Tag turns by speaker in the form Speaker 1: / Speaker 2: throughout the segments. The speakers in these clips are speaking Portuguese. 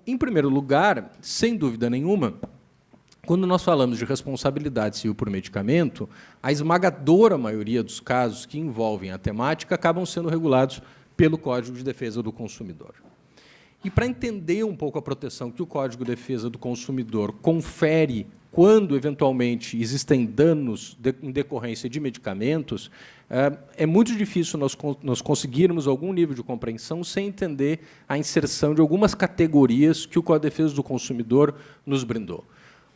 Speaker 1: em primeiro lugar, sem dúvida nenhuma, quando nós falamos de responsabilidade civil por medicamento, a esmagadora maioria dos casos que envolvem a temática acabam sendo regulados pelo Código de Defesa do Consumidor. E para entender um pouco a proteção que o Código de Defesa do Consumidor confere quando, eventualmente, existem danos em decorrência de medicamentos, é muito difícil nós conseguirmos algum nível de compreensão sem entender a inserção de algumas categorias que o Código de Defesa do Consumidor nos brindou.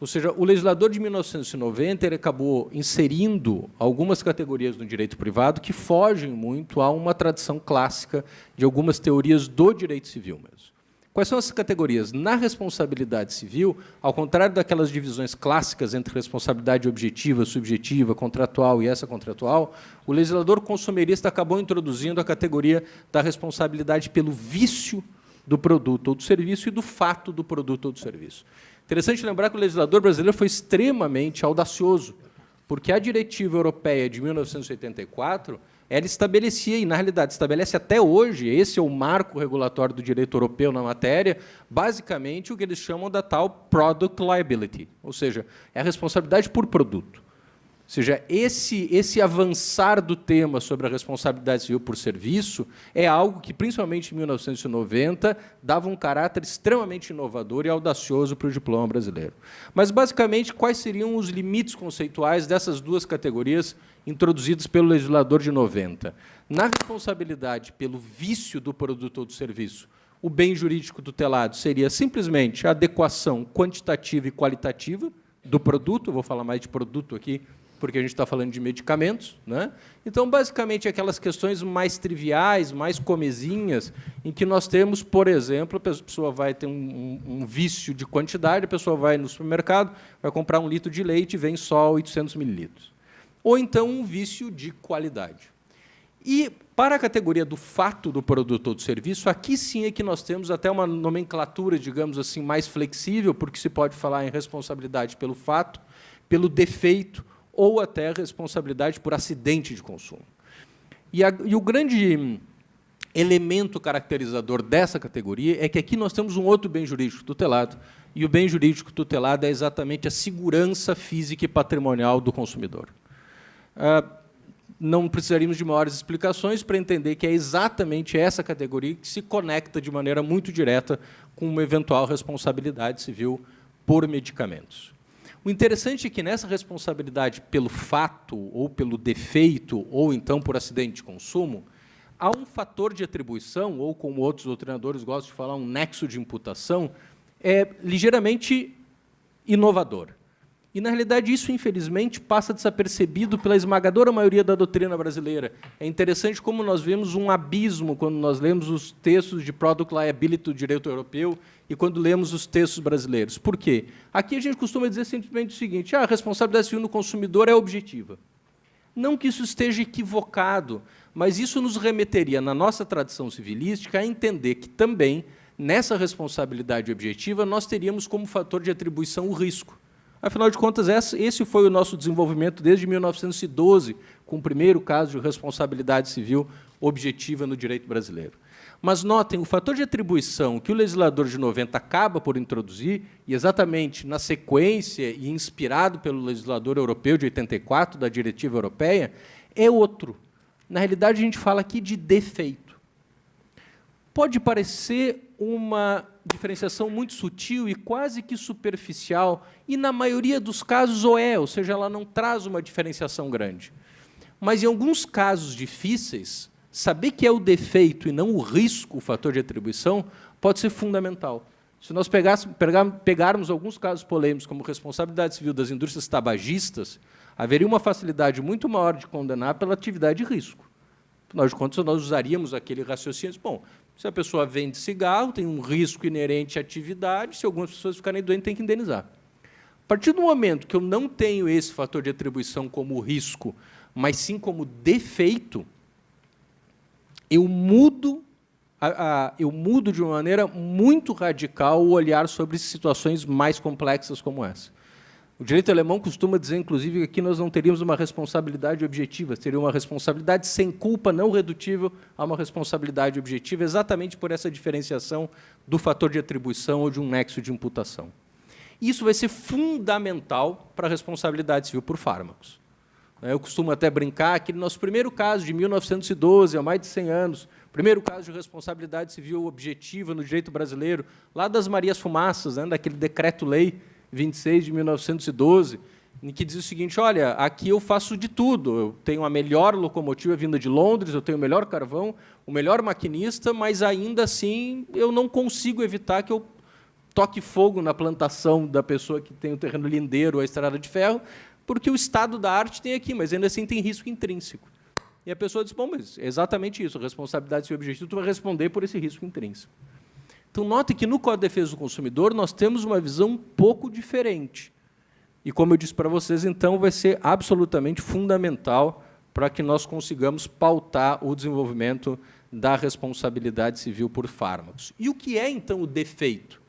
Speaker 1: Ou seja, o legislador de 1990 ele acabou inserindo algumas categorias no direito privado que fogem muito a uma tradição clássica de algumas teorias do direito civil mesmo. Quais são essas categorias? Na responsabilidade civil, ao contrário daquelas divisões clássicas entre responsabilidade objetiva, subjetiva, contratual e extracontratual, o legislador consumerista acabou introduzindo a categoria da responsabilidade pelo vício do produto ou do serviço e do fato do produto ou do serviço. Interessante lembrar que o legislador brasileiro foi extremamente audacioso, porque a diretiva europeia de 1984 ela estabelecia, e na realidade estabelece até hoje, esse é o marco regulatório do direito europeu na matéria, basicamente o que eles chamam da tal product liability, ou seja, é a responsabilidade por produto. Ou seja, esse avançar do tema sobre a responsabilidade civil por serviço é algo que, principalmente em 1990, dava um caráter extremamente inovador e audacioso para o diploma brasileiro. Mas, basicamente, quais seriam os limites conceituais dessas duas categorias introduzidas pelo legislador de 90? Na responsabilidade pelo vício do produto ou do serviço, o bem jurídico tutelado seria simplesmente a adequação quantitativa e qualitativa do produto, eu vou falar mais de produto aqui, porque a gente está falando de medicamentos, né? Então, basicamente, aquelas questões mais triviais, mais comezinhas, em que nós temos, por exemplo, a pessoa vai ter um vício de quantidade, a pessoa vai no supermercado, vai comprar 1 litro de leite e vem só 800 mililitros. Ou, então, um vício de qualidade. E, para a categoria do fato do produto ou do serviço, aqui sim é que nós temos até uma nomenclatura, digamos assim, mais flexível, porque se pode falar em responsabilidade pelo fato, pelo defeito, ou até responsabilidade por acidente de consumo. E o grande elemento caracterizador dessa categoria é que aqui nós temos um outro bem jurídico tutelado, e o bem jurídico tutelado é exatamente a segurança física e patrimonial do consumidor. Não precisaríamos de maiores explicações para entender que é exatamente essa categoria que se conecta de maneira muito direta com uma eventual responsabilidade civil por medicamentos. O interessante é que, nessa responsabilidade pelo fato, ou pelo defeito, ou então por acidente de consumo, há um fator de atribuição, ou, como outros doutrinadores gostam de falar, um nexo de imputação, ligeiramente inovador. E, na realidade, isso, infelizmente, passa desapercebido pela esmagadora maioria da doutrina brasileira. É interessante como nós vemos um abismo quando nós lemos os textos de Product Liability do direito europeu e quando lemos os textos brasileiros. Por quê? Aqui a gente costuma dizer simplesmente o seguinte: a responsabilidade civil do consumidor é objetiva. Não que isso esteja equivocado, mas isso nos remeteria, na nossa tradição civilística, a entender que também, nessa responsabilidade objetiva, nós teríamos como fator de atribuição o risco. Afinal de contas, esse foi o nosso desenvolvimento desde 1912, com o primeiro caso de responsabilidade civil objetiva no direito brasileiro. Mas notem, o fator de atribuição que o legislador de 90 acaba por introduzir, e exatamente na sequência e inspirado pelo legislador europeu de 84, da diretiva europeia, é outro. Na realidade, a gente fala aqui de defeito. Pode parecer uma diferenciação muito sutil e quase que superficial, e, na maioria dos casos, ou seja, ela não traz uma diferenciação grande. Mas, em alguns casos difíceis, saber que é o defeito e não o risco, o fator de atribuição, pode ser fundamental. Se nós pegarmos alguns casos polêmicos, como responsabilidade civil das indústrias tabagistas, haveria uma facilidade muito maior de condenar pela atividade de risco. Afinal de contas, nós usaríamos aquele raciocínio. Bom, se a pessoa vende cigarro, tem um risco inerente à atividade, se algumas pessoas ficarem doentes, tem que indenizar. A partir do momento que eu não tenho esse fator de atribuição como risco, mas sim como defeito, eu mudo de uma maneira muito radical o olhar sobre situações mais complexas como essa. O direito alemão costuma dizer, inclusive, que aqui nós não teríamos uma responsabilidade objetiva, seria uma responsabilidade sem culpa, não redutível a uma responsabilidade objetiva, exatamente por essa diferenciação do fator de atribuição ou de um nexo de imputação. Isso vai ser fundamental para a responsabilidade civil por fármacos. Eu costumo até brincar que no nosso primeiro caso, de 1912, há mais de 100 anos, primeiro caso de responsabilidade civil objetiva no direito brasileiro, lá das Marias Fumaças, né, daquele decreto-lei 26 de 1912, em que diz o seguinte: olha, aqui eu faço de tudo, eu tenho a melhor locomotiva vinda de Londres, eu tenho o melhor carvão, o melhor maquinista, mas ainda assim eu não consigo evitar que eu toque fogo na plantação da pessoa que tem o terreno lindeiro, a estrada de ferro, porque o estado da arte tem aqui, mas ainda assim tem risco intrínseco. E a pessoa diz: bom, mas é exatamente isso, a responsabilidade civil objetiva, tu vai responder por esse risco intrínseco. Então, note que no Código de Defesa do Consumidor nós temos uma visão um pouco diferente. E, como eu disse para vocês, então, vai ser absolutamente fundamental para que nós consigamos pautar o desenvolvimento da responsabilidade civil por fármacos. E o que é, então, o defeito?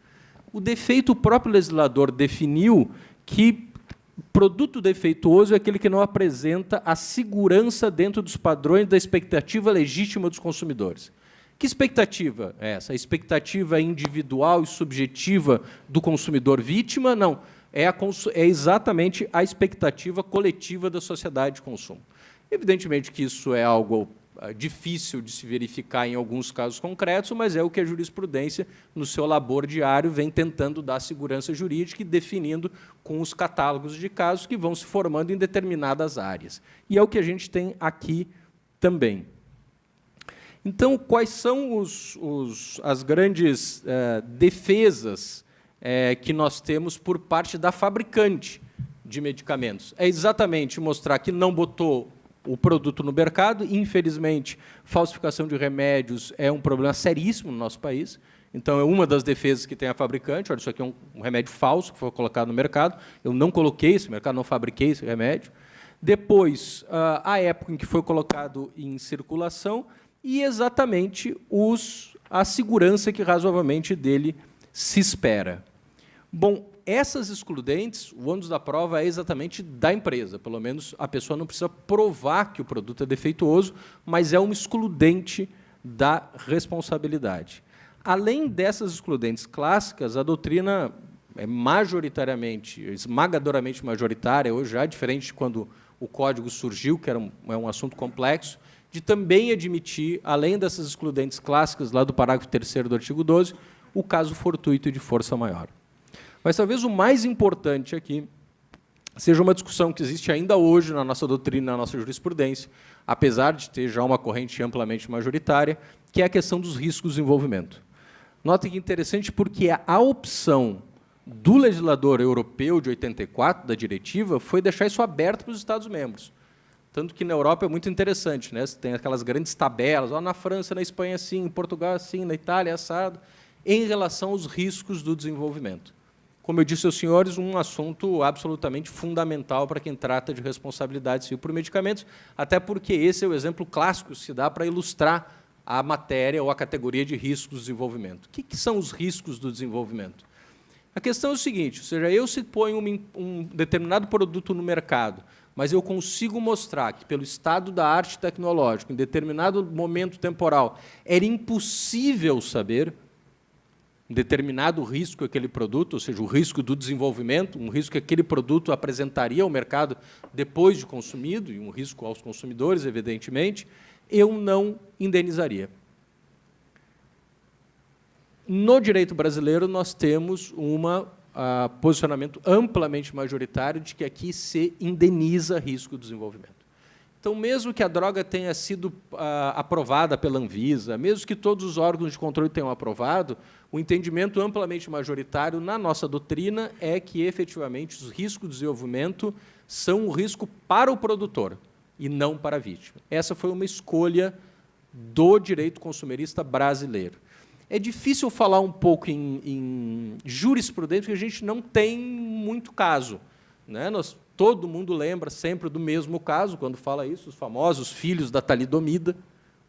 Speaker 1: O defeito, o próprio legislador definiu que produto defeituoso é aquele que não apresenta a segurança dentro dos padrões da expectativa legítima dos consumidores. Que expectativa é essa? A expectativa individual e subjetiva do consumidor vítima? Não. É exatamente a expectativa coletiva da sociedade de consumo. Evidentemente que isso é algo difícil de se verificar em alguns casos concretos, mas é o que a jurisprudência, no seu labor diário, vem tentando dar segurança jurídica e definindo com os catálogos de casos que vão se formando em determinadas áreas. E é o que a gente tem aqui também. Então, quais são as grandes defesas que nós temos por parte da fabricante de medicamentos? É exatamente mostrar que não botou o produto no mercado. Infelizmente, falsificação de remédios é um problema seríssimo no nosso país. Então, é uma das defesas que tem a fabricante. Olha, isso aqui é um remédio falso que foi colocado no mercado. Eu não coloquei esse mercado, não fabriquei esse remédio. Depois, a época em que foi colocado em circulação e exatamente a segurança que razoavelmente dele se espera. Bom, essas excludentes, o ônus da prova é exatamente da empresa. Pelo menos a pessoa não precisa provar que o produto é defeituoso, mas é uma excludente da responsabilidade. Além dessas excludentes clássicas, a doutrina é majoritariamente, esmagadoramente majoritária, hoje já diferente de quando o Código surgiu, que era um assunto complexo, de também admitir, além dessas excludentes clássicas, lá do parágrafo 3º do artigo 12, o caso fortuito e de força maior. Mas talvez o mais importante aqui seja uma discussão que existe ainda hoje na nossa doutrina, na nossa jurisprudência, apesar de ter já uma corrente amplamente majoritária, que é a questão dos riscos de desenvolvimento. Notem que é interessante porque a opção do legislador europeu de 84, da diretiva, foi deixar isso aberto para os Estados-membros. Tanto que na Europa é muito interessante, né? Tem aquelas grandes tabelas, na França, na Espanha, assim, em Portugal, assim, na Itália, assado, em relação aos riscos do desenvolvimento. Como eu disse aos senhores, um assunto absolutamente fundamental para quem trata de responsabilidade civil por medicamentos, até porque esse é o exemplo clássico que se dá para ilustrar a matéria ou a categoria de riscos do desenvolvimento. O que são os riscos do desenvolvimento? A questão é o seguinte, ou seja, eu se ponho um determinado produto no mercado, mas eu consigo mostrar que, pelo estado da arte tecnológica, em determinado momento temporal, era impossível saber um determinado risco aquele produto, ou seja, o risco do desenvolvimento, um risco que aquele produto apresentaria ao mercado depois de consumido, e um risco aos consumidores, evidentemente, eu não indenizaria. No direito brasileiro, nós temos um posicionamento amplamente majoritário de que aqui se indeniza risco do desenvolvimento. Então, mesmo que a droga tenha sido aprovada pela Anvisa, mesmo que todos os órgãos de controle tenham aprovado, o entendimento amplamente majoritário na nossa doutrina é que, efetivamente, os riscos de desenvolvimento são um risco para o produtor e não para a vítima. Essa foi uma escolha do direito consumerista brasileiro. É difícil falar um pouco em jurisprudência, porque a gente não tem muito caso, né? Todo mundo lembra sempre do mesmo caso, quando fala isso, os famosos filhos da talidomida,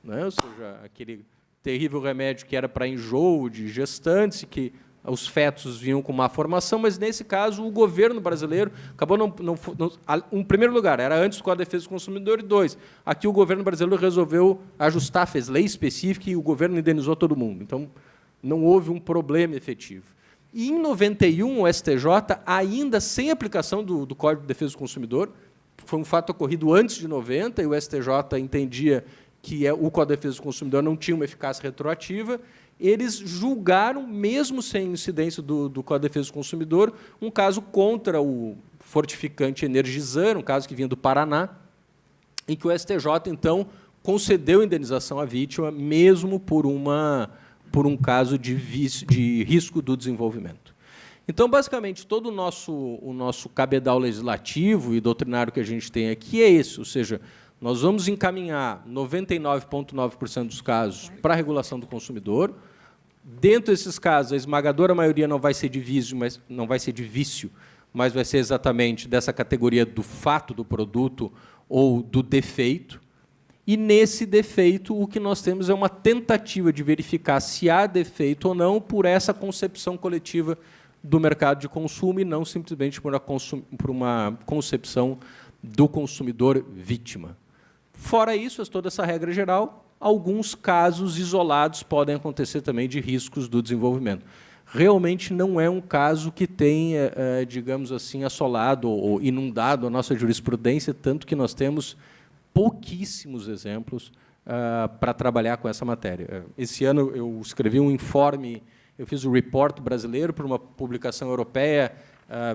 Speaker 1: né? Ou seja, aquele terrível remédio que era para enjoo de gestantes, que os fetos vinham com má formação, mas, nesse caso, o governo brasileiro acabou em primeiro lugar, era antes do Código de Defesa do Consumidor, e 2, aqui o governo brasileiro resolveu ajustar, fez lei específica e o governo indenizou todo mundo. Então, não houve um problema efetivo. E, em 91, o STJ, ainda sem aplicação do Código de Defesa do Consumidor, foi um fato ocorrido antes de 90, e o STJ entendia que o Código de Defesa do Consumidor não tinha uma eficácia retroativa, eles julgaram, mesmo sem incidência do Código de Defesa do Consumidor, um caso contra o fortificante Energisan, um caso que vinha do Paraná, em que o STJ, então, concedeu indenização à vítima, mesmo por um caso de risco do desenvolvimento. Então, basicamente, todo o nosso cabedal legislativo e doutrinário que a gente tem aqui é esse, ou seja, nós vamos encaminhar 99,9% dos casos para a regulação do consumidor. Dentro desses casos, a esmagadora maioria não vai ser de vício, mas vai ser exatamente dessa categoria do fato do produto ou do defeito. E, nesse defeito, o que nós temos é uma tentativa de verificar se há defeito ou não por essa concepção coletiva do mercado de consumo e não simplesmente por uma concepção do consumidor vítima. Fora isso, toda essa regra geral, alguns casos isolados podem acontecer também de riscos do desenvolvimento. Realmente não é um caso que tenha, digamos assim, assolado ou inundado a nossa jurisprudência, tanto que nós temos pouquíssimos exemplos para trabalhar com essa matéria. Esse ano eu escrevi um informe, eu fiz o report brasileiro para uma publicação europeia,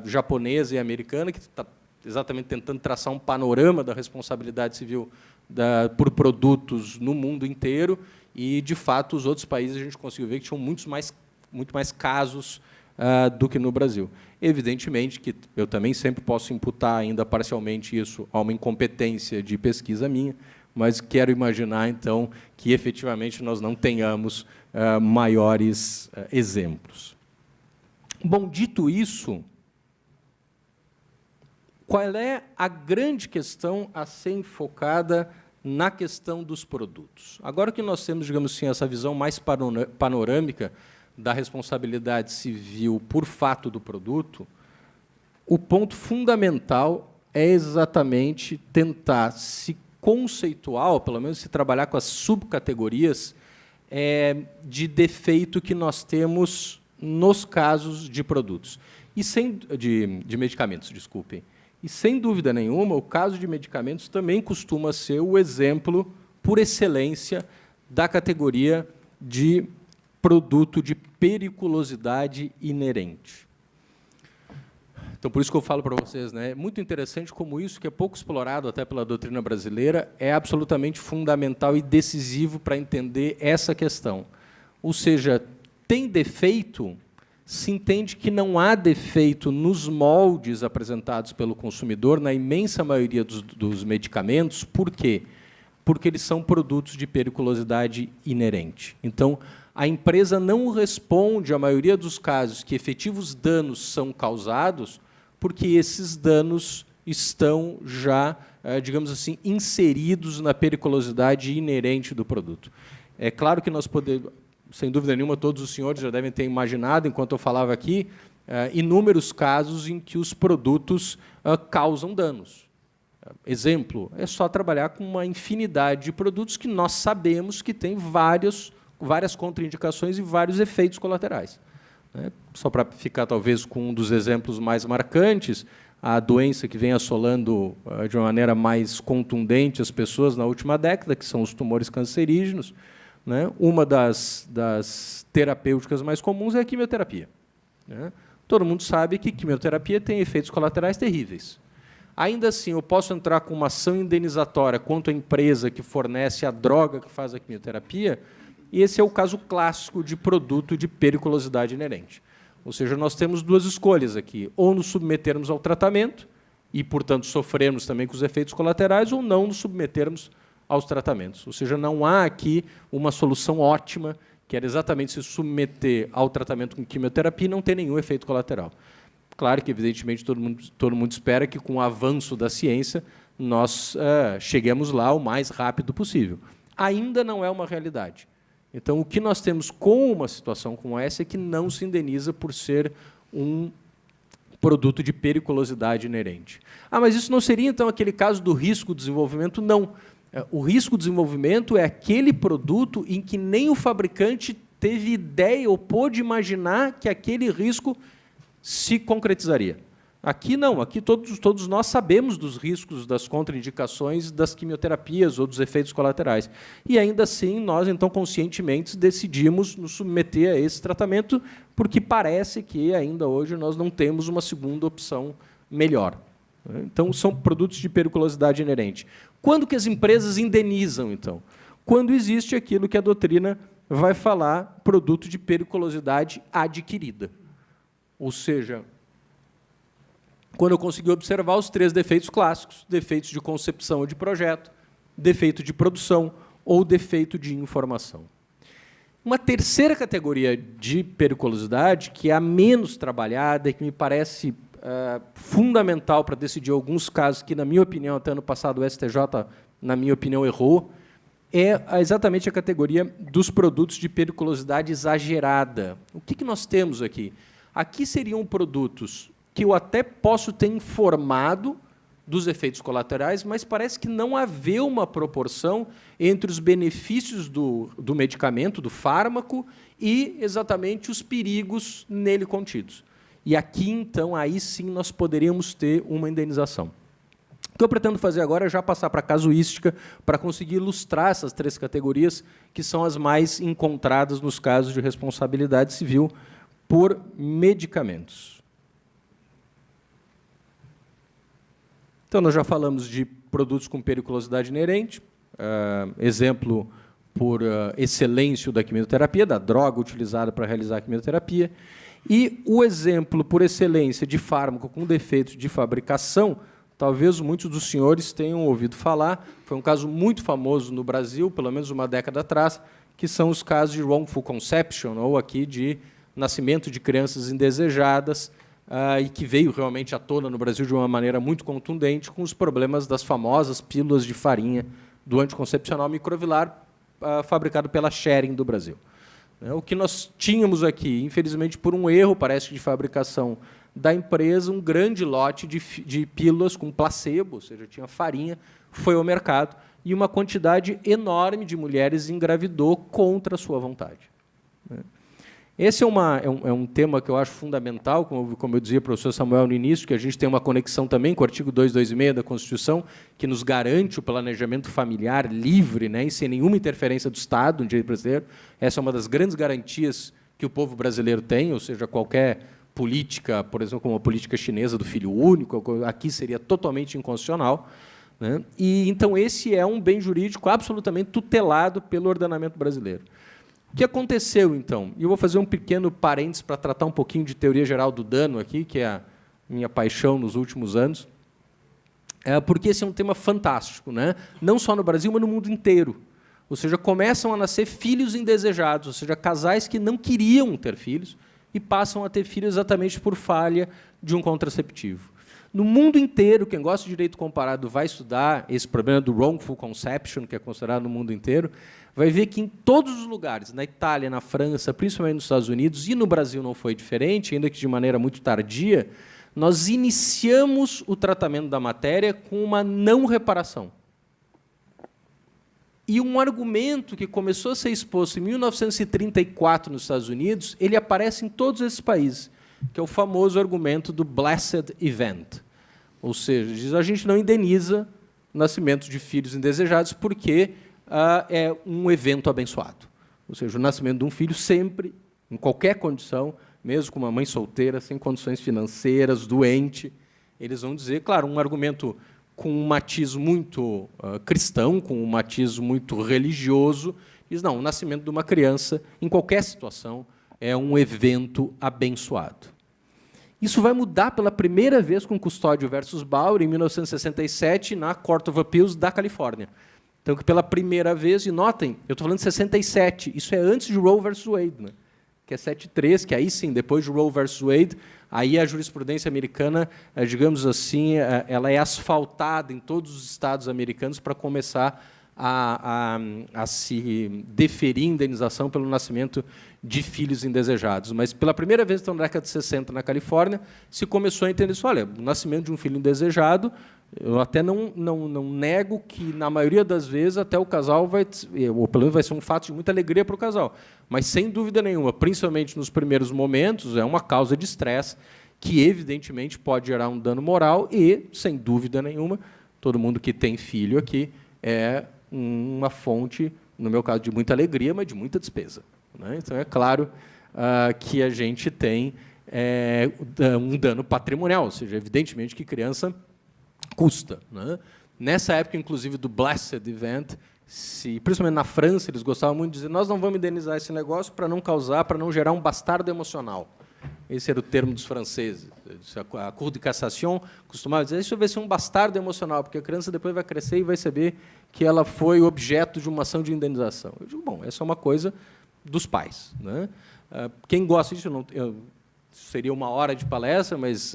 Speaker 1: japonesa e americana, que está exatamente tentando traçar um panorama da responsabilidade civil por produtos no mundo inteiro, e, de fato, os outros países a gente conseguiu ver que tinham muito mais casos do que no Brasil. Evidentemente que eu também sempre posso imputar ainda parcialmente isso a uma incompetência de pesquisa minha, mas quero imaginar, então, que efetivamente nós não tenhamos maiores exemplos. Bom, dito isso, qual é a grande questão a ser enfocada na questão dos produtos? Agora que nós temos, digamos assim, essa visão mais panorâmica da responsabilidade civil por fato do produto, o ponto fundamental é exatamente tentar se conceituar, ou pelo menos se trabalhar com as subcategorias de defeito que nós temos nos casos de produtos. De medicamentos, desculpem. E, sem dúvida nenhuma, o caso de medicamentos também costuma ser o exemplo, por excelência, da categoria de produto de periculosidade inerente. Então, por isso que eu falo para vocês, né, é muito interessante como isso, que é pouco explorado até pela doutrina brasileira, é absolutamente fundamental e decisivo para entender essa questão. Ou seja, tem defeito, se entende que não há defeito nos moldes apresentados pelo consumidor, na imensa maioria dos medicamentos. Por quê? Porque eles são produtos de periculosidade inerente. Então, a empresa não responde, a maioria dos casos, que efetivos danos são causados, porque esses danos estão já, digamos assim, inseridos na periculosidade inerente do produto. É claro que nós podemos, sem dúvida nenhuma, todos os senhores já devem ter imaginado, enquanto eu falava aqui, inúmeros casos em que os produtos causam danos. Exemplo, é só trabalhar com uma infinidade de produtos que nós sabemos que têm várias contraindicações e vários efeitos colaterais. Só para ficar, talvez, com um dos exemplos mais marcantes, a doença que vem assolando de uma maneira mais contundente as pessoas na última década, que são os tumores cancerígenos. Uma das terapêuticas mais comuns é a quimioterapia. Todo mundo sabe que quimioterapia tem efeitos colaterais terríveis. Ainda assim, eu posso entrar com uma ação indenizatória contra a empresa que fornece a droga que faz a quimioterapia, e esse é o caso clássico de produto de periculosidade inerente. Ou seja, nós temos duas escolhas aqui: ou nos submetermos ao tratamento e, portanto, sofrermos também com os efeitos colaterais, ou não nos submetermos aos tratamentos. Ou seja, não há aqui uma solução ótima, que era exatamente se submeter ao tratamento com quimioterapia e não ter nenhum efeito colateral. Claro que, evidentemente, todo mundo espera que, com o avanço da ciência, nós cheguemos lá o mais rápido possível. Ainda não é uma realidade. Então, o que nós temos com uma situação como essa é que não se indeniza por ser um produto de periculosidade inerente. Ah, mas isso não seria, então, aquele caso do risco de desenvolvimento? Não. O risco de desenvolvimento é aquele produto em que nem o fabricante teve ideia ou pôde imaginar que aquele risco se concretizaria. Aqui não, aqui todos nós sabemos dos riscos, das contraindicações das quimioterapias ou dos efeitos colaterais. E, ainda assim, nós, então, conscientemente, decidimos nos submeter a esse tratamento, porque parece que, ainda hoje, nós não temos uma segunda opção melhor. Então, são produtos de periculosidade inerente. Quando que as empresas indenizam, então? Quando existe aquilo que a doutrina vai falar, produto de periculosidade adquirida. Ou seja, quando eu consegui observar os 3 defeitos clássicos: defeitos de concepção ou de projeto, defeito de produção ou defeito de informação. Uma terceira categoria de periculosidade, que é a menos trabalhada e que me parece fundamental para decidir alguns casos que, na minha opinião, até ano passado o STJ, na minha opinião, errou, é exatamente a categoria dos produtos de periculosidade exagerada. O que nós temos aqui? Aqui seriam produtos que eu até posso ter informado dos efeitos colaterais, mas parece que não haver uma proporção entre os benefícios do medicamento, do fármaco, e exatamente os perigos nele contidos. E aqui, então, aí sim nós poderíamos ter uma indenização. O que eu pretendo fazer agora é já passar para a casuística, para conseguir ilustrar essas 3 categorias, que são as mais encontradas nos casos de responsabilidade civil por medicamentos. Então, nós já falamos de produtos com periculosidade inerente, exemplo por excelência da quimioterapia, da droga utilizada para realizar a quimioterapia, e o exemplo por excelência de fármaco com defeitos de fabricação, talvez muitos dos senhores tenham ouvido falar, foi um caso muito famoso no Brasil, pelo menos uma década atrás, que são os casos de wrongful conception, ou aqui de nascimento de crianças indesejadas, e que veio realmente à tona no Brasil de uma maneira muito contundente, com os problemas das famosas pílulas de farinha do anticoncepcional microvilar fabricado pela Schering do Brasil. O que nós tínhamos aqui, infelizmente, por um erro, parece, de fabricação da empresa, um grande lote de pílulas com placebo, ou seja, tinha farinha, foi ao mercado, e uma quantidade enorme de mulheres engravidou contra a sua vontade. Esse é um tema que eu acho fundamental, como eu dizia para o professor Samuel no início, que a gente tem uma conexão também com o artigo 226 da Constituição, que nos garante o planejamento familiar livre, né, e sem nenhuma interferência do Estado no direito brasileiro. Essa é uma das grandes garantias que o povo brasileiro tem, ou seja, qualquer política, por exemplo, como a política chinesa do filho único, aqui seria totalmente inconstitucional. Né? E, então, esse é um bem jurídico absolutamente tutelado pelo ordenamento brasileiro. O que aconteceu, então? E eu vou fazer um pequeno parênteses para tratar um pouquinho de teoria geral do dano aqui, que é a minha paixão nos últimos anos, porque esse é um tema fantástico, né? Não só no Brasil, mas no mundo inteiro. Ou seja, começam a nascer filhos indesejados, ou seja, casais que não queriam ter filhos e passam a ter filhos exatamente por falha de um contraceptivo. No mundo inteiro, quem gosta de direito comparado vai estudar esse problema do wrongful conception, que é considerado no mundo inteiro, vai ver que em todos os lugares, na Itália, na França, principalmente nos Estados Unidos, e no Brasil não foi diferente, ainda que de maneira muito tardia, nós iniciamos o tratamento da matéria com uma não reparação. E um argumento que começou a ser exposto em 1934 nos Estados Unidos, ele aparece em todos esses países, que é o famoso argumento do blessed event. Ou seja, diz, a gente não indeniza o nascimento de filhos indesejados porque é um evento abençoado. Ou seja, o nascimento de um filho sempre, em qualquer condição, mesmo com uma mãe solteira, sem condições financeiras, doente, eles vão dizer, claro, um argumento com um matiz muito cristão, com um matiz muito religioso, diz, não, o nascimento de uma criança, em qualquer situação, é um evento abençoado. Isso vai mudar pela primeira vez com Custódio versus Bauer, em 1967, na Court of Appeals da Califórnia. Então, que pela primeira vez, e notem, eu estou falando de 67, isso é antes de Roe versus Wade, né? Que é 7.3, que aí sim, depois de Roe versus Wade, aí a jurisprudência americana, digamos assim, ela é asfaltada em todos os estados americanos para começar a se deferir indenização pelo nascimento de filhos indesejados. Mas, pela primeira vez, então, na década de 60, na Califórnia, se começou a entender isso. Olha, o nascimento de um filho indesejado, eu até não nego que, na maioria das vezes, até o casal vai, ou pelo menos vai ser um fato de muita alegria para o casal. Mas, sem dúvida nenhuma, principalmente nos primeiros momentos, é uma causa de estresse que, evidentemente, pode gerar um dano moral e, sem dúvida nenhuma, todo mundo que tem filho aqui é uma fonte, no meu caso, de muita alegria, mas de muita despesa. Né? Então, é claro que a gente tem um dano patrimonial, ou seja, evidentemente que criança custa. Né? Nessa época, inclusive, do Blessed Event, principalmente na França, eles gostavam muito de dizer: nós não vamos indenizar esse negócio para não gerar um bastardo emocional. Esse era o termo dos franceses. A Cour de Cassation costumava dizer: isso vai ser um bastardo emocional, porque a criança depois vai crescer e vai saber que ela foi objeto de uma ação de indenização. Eu digo, bom, essa é uma coisa dos pais. Né? Quem gosta disso, seria uma hora de palestra, mas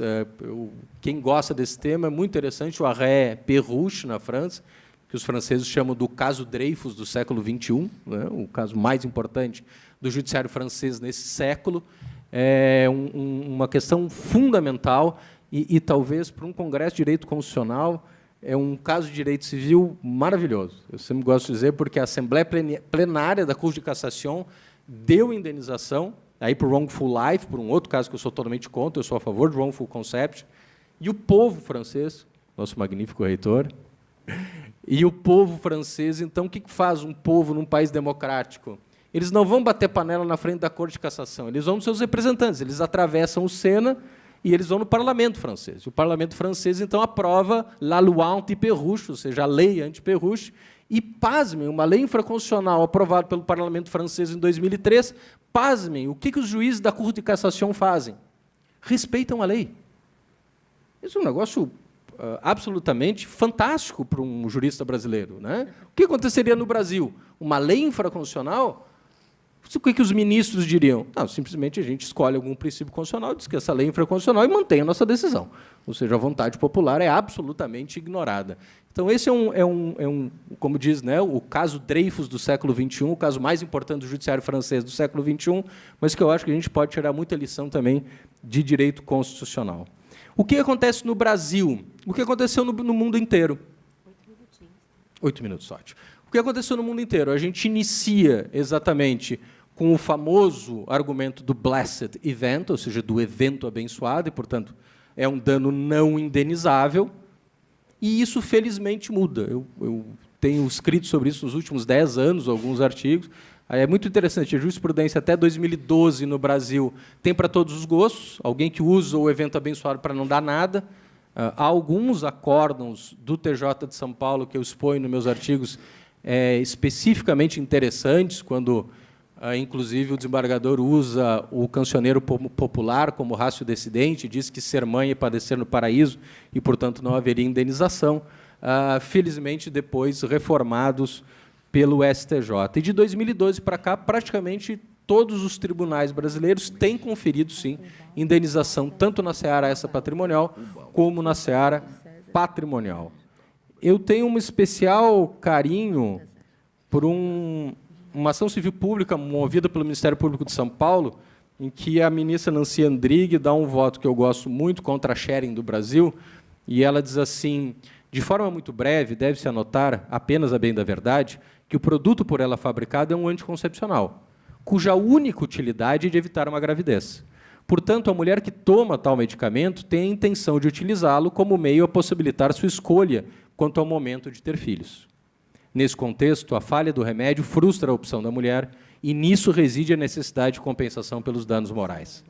Speaker 1: quem gosta desse tema é muito interessante, o arrêt Perruche, na França, que os franceses chamam do caso Dreyfus do século XXI, né? O caso mais importante do judiciário francês nesse século. É uma questão fundamental e talvez, para um congresso de direito constitucional, é um caso de direito civil maravilhoso. Eu sempre gosto de dizer, porque a Assembleia Plenária da Cour de Cassation deu indenização aí para o wrongful life, por um outro caso que eu sou totalmente contra, eu sou a favor do wrongful concept, e o povo francês, nosso magnífico reitor, e o povo francês, então, o que faz um povo num país democrático? Eles não vão bater panela na frente da Corte de Cassação, eles vão nos seus representantes, eles atravessam o Sena e eles vão no parlamento francês. O parlamento francês, então, aprova la loi anti-Perruche, ou seja, a lei anti-Perruche, e, pasmem, uma lei infraconstitucional aprovada pelo parlamento francês em 2003, pasmem, o que os juízes da Corte de Cassação fazem? Respeitam a lei. Isso é um negócio absolutamente fantástico para um jurista brasileiro. Né? O que aconteceria no Brasil? Uma lei infraconstitucional? O que os ministros diriam? Não, simplesmente a gente escolhe algum princípio constitucional, diz que essa lei é infraconstitucional e mantém a nossa decisão. Ou seja, a vontade popular é absolutamente ignorada. Então, esse como diz, né, o caso Dreyfus do século XXI, o caso mais importante do judiciário francês do século XXI, mas que eu acho que a gente pode tirar muita lição também de direito constitucional. O que acontece no Brasil? O que aconteceu no mundo inteiro? 8 minutos, ótimo. O que aconteceu no mundo inteiro? A gente inicia exatamente com o famoso argumento do Blessed Event, ou seja, do evento abençoado, e, portanto, é um dano não indenizável, e isso, felizmente, muda. Eu tenho escrito sobre isso nos últimos 10 anos, alguns artigos. É muito interessante, a jurisprudência até 2012 no Brasil tem para todos os gostos, alguém que usa o evento abençoado para não dar nada. Há alguns acórdãos do TJ de São Paulo, que eu exponho nos meus artigos, especificamente interessantes, quando, inclusive, o desembargador usa o cancioneiro popular como ratio decidente, diz que ser mãe é padecer no paraíso e, portanto, não haveria indenização. Felizmente, depois reformados pelo STJ. E de 2012 para cá, praticamente todos os tribunais brasileiros têm conferido, sim, indenização, tanto na seara essa patrimonial, como na seara patrimonial. Eu tenho um especial carinho por uma ação civil pública movida pelo Ministério Público de São Paulo, em que a ministra Nancy Andrighi dá um voto que eu gosto muito contra a sharing do Brasil, e ela diz assim: de forma muito breve, deve-se anotar, apenas a bem da verdade, que o produto por ela fabricado é um anticoncepcional, cuja única utilidade é de evitar uma gravidez. Portanto, a mulher que toma tal medicamento tem a intenção de utilizá-lo como meio a possibilitar sua escolha quanto ao momento de ter filhos. Nesse contexto, a falha do remédio frustra a opção da mulher e nisso reside a necessidade de compensação pelos danos morais.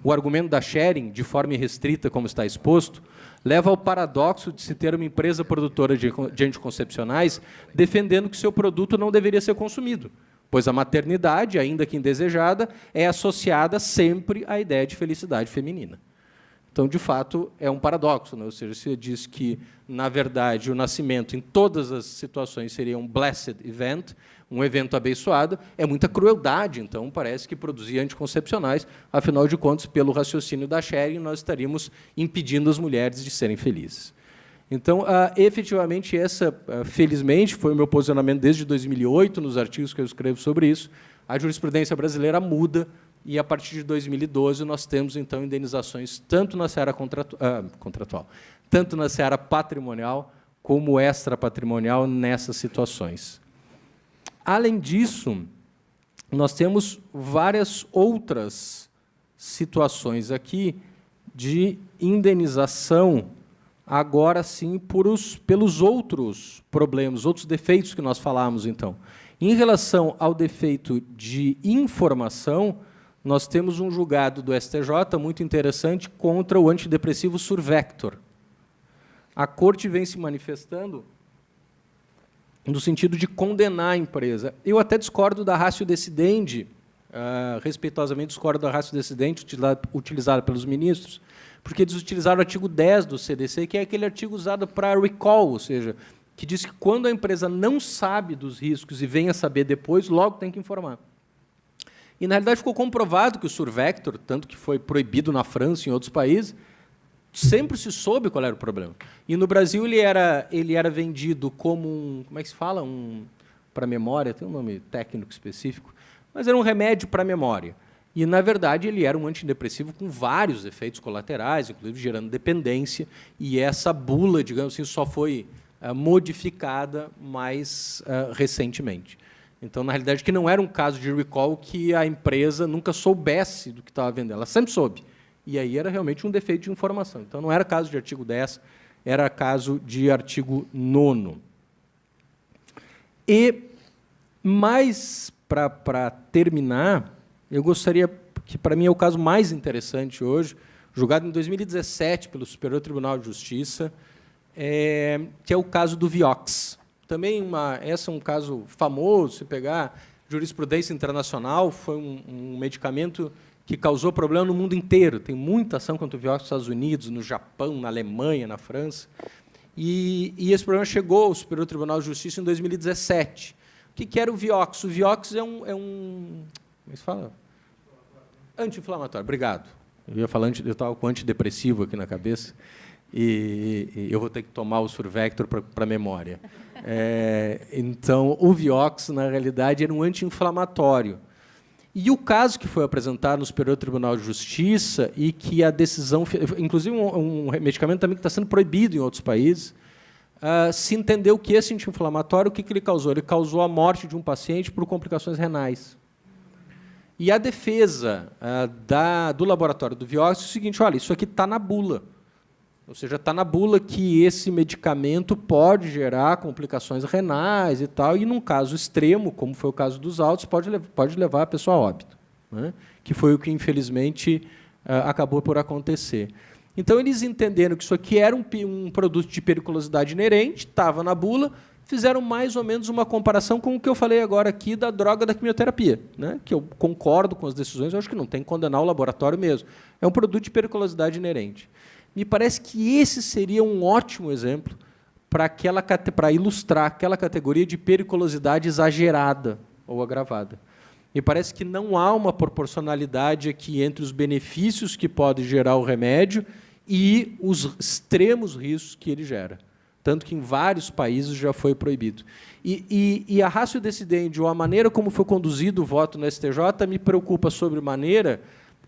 Speaker 1: O argumento da sharing, de forma irrestrita, como está exposto, leva ao paradoxo de se ter uma empresa produtora de anticoncepcionais defendendo que seu produto não deveria ser consumido, pois a maternidade, ainda que indesejada, é associada sempre à ideia de felicidade feminina. Então, de fato, é um paradoxo. Né? Ou seja, você diz que, na verdade, o nascimento, em todas as situações, seria um blessed event, um evento abençoado, é muita crueldade, então, parece que produzir anticoncepcionais, afinal de contas, pelo raciocínio da sharing, nós estaríamos impedindo as mulheres de serem felizes. Então, efetivamente, felizmente, foi o meu posicionamento desde 2008, nos artigos que eu escrevo sobre isso. A jurisprudência brasileira muda e, a partir de 2012, nós temos, então, indenizações tanto na seara contratual, tanto na seara patrimonial, como extrapatrimonial nessas situações. Além disso, nós temos várias outras situações aqui de indenização, agora sim, pelos outros problemas, outros defeitos que nós falamos, então. Em relação ao defeito de informação, nós temos um julgado do STJ muito interessante contra o antidepressivo Survector. A Corte vem se manifestando no sentido de condenar a empresa. Eu até discordo da ratio decidendi, respeitosamente discordo da ratio decidendi utilizada pelos ministros, porque eles utilizaram o artigo 10 do CDC, que é aquele artigo usado para recall, ou seja, que diz que quando a empresa não sabe dos riscos e vem a saber depois, logo tem que informar. E, na realidade, ficou comprovado que o Survector, tanto que foi proibido na França e em outros países, sempre se soube qual era o problema. E, no Brasil, ele era vendido como um... Como é que se fala? Para memória, tem um nome técnico específico, mas era um remédio para memória. E, na verdade, ele era um antidepressivo com vários efeitos colaterais, inclusive gerando dependência, e essa bula, digamos assim, só foi modificada mais recentemente. Então, na realidade, que não era um caso de recall que a empresa nunca soubesse do que estava vendendo, ela sempre soube. E aí era realmente um defeito de informação. Então, não era caso de artigo 10, era caso de artigo 9º. E, mais para terminar, eu gostaria, que para mim é o caso mais interessante hoje, julgado em 2017 pelo Superior Tribunal de Justiça, que é o caso do Vioxx. Também esse é um caso famoso, se pegar jurisprudência internacional, foi um medicamento que causou problema no mundo inteiro. Tem muita ação contra o Vioxx nos Estados Unidos, no Japão, na Alemanha, na França. E esse problema chegou ao Superior Tribunal de Justiça em 2017. O que era o Vioxx? O Vioxx é um como é que se fala? Anti-inflamatório, obrigado. Eu estava com antidepressivo aqui na cabeça, e eu vou ter que tomar o Survector para a memória. Então, o Vioxx, na realidade, era um anti-inflamatório. E o caso que foi apresentado no Superior Tribunal de Justiça, e que a decisão, inclusive um medicamento também que está sendo proibido em outros países, se entendeu que esse anti-inflamatório, o que ele causou? Ele causou a morte de um paciente por complicações renais. E a defesa do laboratório do Vioxx é o seguinte: olha, isso aqui está na bula. Ou seja, está na bula que esse medicamento pode gerar complicações renais e tal, e, num caso extremo, como foi o caso dos autos, pode levar a pessoa a óbito, né? Que foi o que, infelizmente, acabou por acontecer. Então, eles entenderam que isso aqui era um produto de periculosidade inerente, estava na bula, fizeram mais ou menos uma comparação com o que eu falei agora aqui da droga da quimioterapia, né? Que eu concordo com as decisões, eu acho que não tem que condenar o laboratório mesmo. É um produto de periculosidade inerente. Me parece que esse seria um ótimo exemplo para ilustrar aquela categoria de periculosidade exagerada ou agravada. Me parece que não há uma proporcionalidade aqui entre os benefícios que pode gerar o remédio e os extremos riscos que ele gera. Tanto que em vários países já foi proibido. E a ratio decidendi, ou a maneira como foi conduzido o voto no STJ, me preocupa sobremaneira,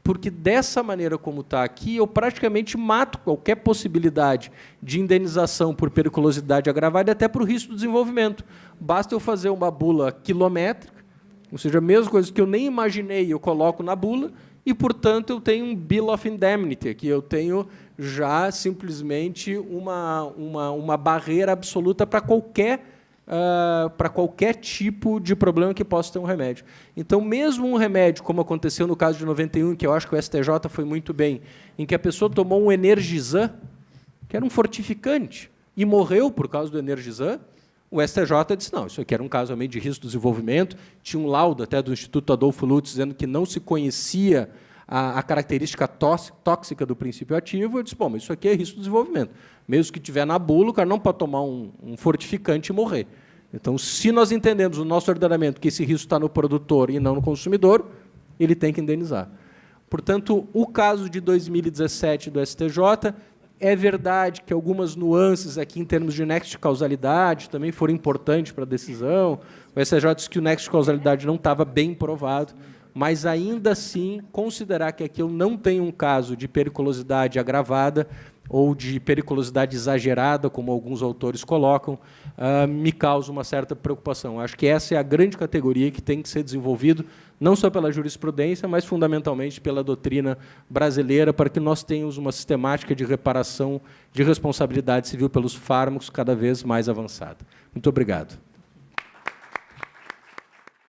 Speaker 1: porque, dessa maneira como está aqui, eu praticamente mato qualquer possibilidade de indenização por periculosidade agravada, até para o risco do desenvolvimento. Basta eu fazer uma bula quilométrica, ou seja, a mesma coisa que eu nem imaginei, eu coloco na bula, e, portanto, eu tenho um bill of indemnity, que eu tenho já simplesmente uma barreira absoluta para qualquer tipo de problema que possa ter um remédio. Então, mesmo um remédio, como aconteceu no caso de 91, que eu acho que o STJ foi muito bem, em que a pessoa tomou um Energizan, que era um fortificante, e morreu por causa do Energizan, o STJ disse, não, isso aqui era um caso realmente de risco de desenvolvimento, tinha um laudo até do Instituto Adolfo Lutz dizendo que não se conhecia a característica tóxica do princípio ativo. Eu disse, bom, mas isso aqui é risco de desenvolvimento. Mesmo que tiver na bula, o cara não pode tomar um fortificante e morrer. Então, se nós entendemos no nosso ordenamento que esse risco está no produtor e não no consumidor, ele tem que indenizar. Portanto, o caso de 2017 do STJ É verdade que algumas nuances aqui em termos de nexo de causalidade também foram importantes para a decisão. O STJ disse que o nexo de causalidade não estava bem provado, mas, ainda assim, considerar que aqui eu não tenho um caso de periculosidade agravada ou de periculosidade exagerada, como alguns autores colocam, me causa uma certa preocupação. Acho que essa é a grande categoria que tem que ser desenvolvido, não só pela jurisprudência, mas, fundamentalmente, pela doutrina brasileira, para que nós tenhamos uma sistemática de reparação de responsabilidade civil pelos fármacos cada vez mais avançada. Muito obrigado.